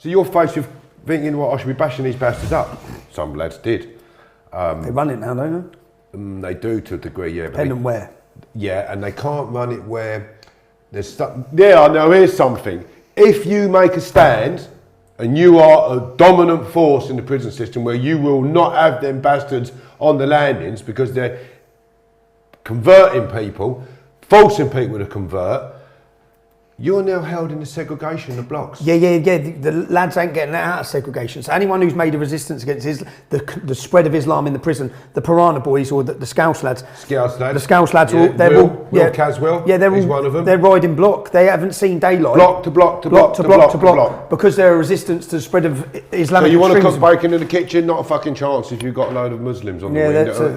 So you're faced with thinking, well, I should be bashing these bastards up. Some lads did. They run it now, don't they? They do to a degree, yeah. Depending where. Yeah, and they can't run it where there's stuff. Yeah, now here's something. If you make a stand and you are a dominant force in the prison system where you will not have them bastards on the landings because they're converting people, forcing people to convert, you're now held in the segregation of blocks. Yeah. The lads ain't getting out of segregation. So anyone who's made a resistance against the spread of Islam in the prison, the Piranha boys or the Scouse lads. The Scouse lads, yeah. they're all... Will Caswell, he's one of them. They're riding block. They haven't seen daylight. Block to block. Because they're a resistance to the spread of Islamic So you want to extremism. cook bacon in the kitchen? Not a fucking chance if you've got a load of Muslims on the wing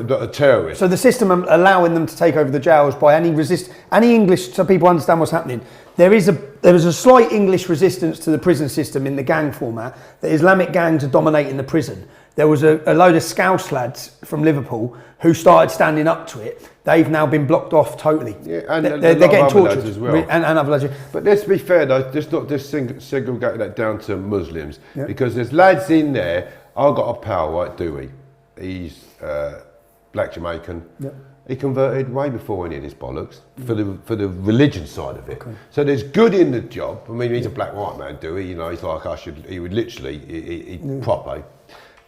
that are terrorists. So the system allowing them to take over the jails by any English, so people understand what's happening. There is a slight English resistance to the prison system in the gang format. The Islamic gangs are dominating the prison. There was a load of Scouse lads from Liverpool who started standing up to it. They've now been blocked off totally. Yeah, and they're getting tortured as well. And other lads. But let's be fair though, just not just segregate that down to Muslims, because there's lads in there. I've got a pal, right, Dewey. He's black Jamaican. Yep. He converted way before any of this bollocks for the religion side of it. Okay. So there's good in the job. I mean, he's a black white man, Dewey. You know, he's like he would literally proper.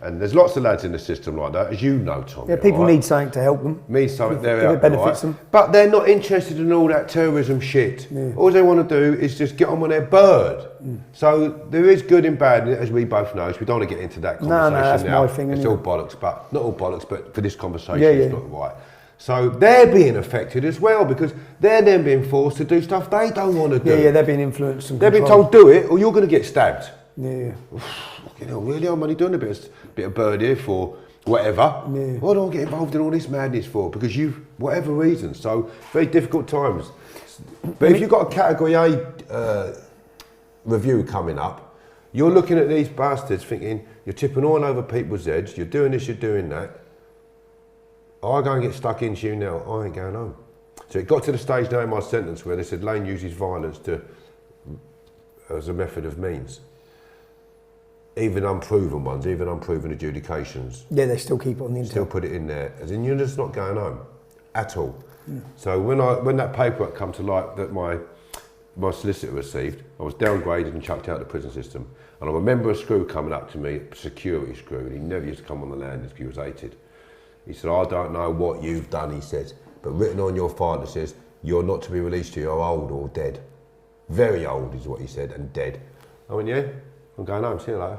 And there's lots of lads in the system like that, as you know, Tom. Yeah, people need something to help them. Need something there, it benefits them. But they're not interested in all that terrorism shit. Yeah. All they want to do is just get on with their bird. So there is good and bad, as we both know. So we don't want to get into that conversation now. That's my thing. It's all bollocks, but not all bollocks, but for this conversation, it's not right. So they're being affected as well because they're then being forced to do stuff they don't want to do. Yeah, they're being influenced and they're being told do it or you're going to get stabbed. Yeah. You know, really, I'm only doing a bit of bird here for whatever. Yeah. Why do I get involved in all this madness for? Because whatever reason. So very difficult times. But if you've got a Category A review coming up, you're looking at these bastards thinking you're tipping all over people's heads. You're doing this, you're doing that. I go and get stuck into you now, I ain't going home. So it got to the stage now in my sentence where they said Lane uses violence as a method of means. Even unproven ones, even unproven adjudications. Yeah, they still keep it on the internet. Still put it in there, as in you're just not going home, at all. Yeah. So when that paperwork come to light that my solicitor received, I was downgraded and chucked out of the prison system. And I remember a screw coming up to me, a security screw, and he never used to come on the landings because he was hated. He said, I don't know what you've done, he said, but written on your file it says, you're not to be released till you're old or dead. Very old is what he said, and dead. I went, yeah, I'm going home, see you later.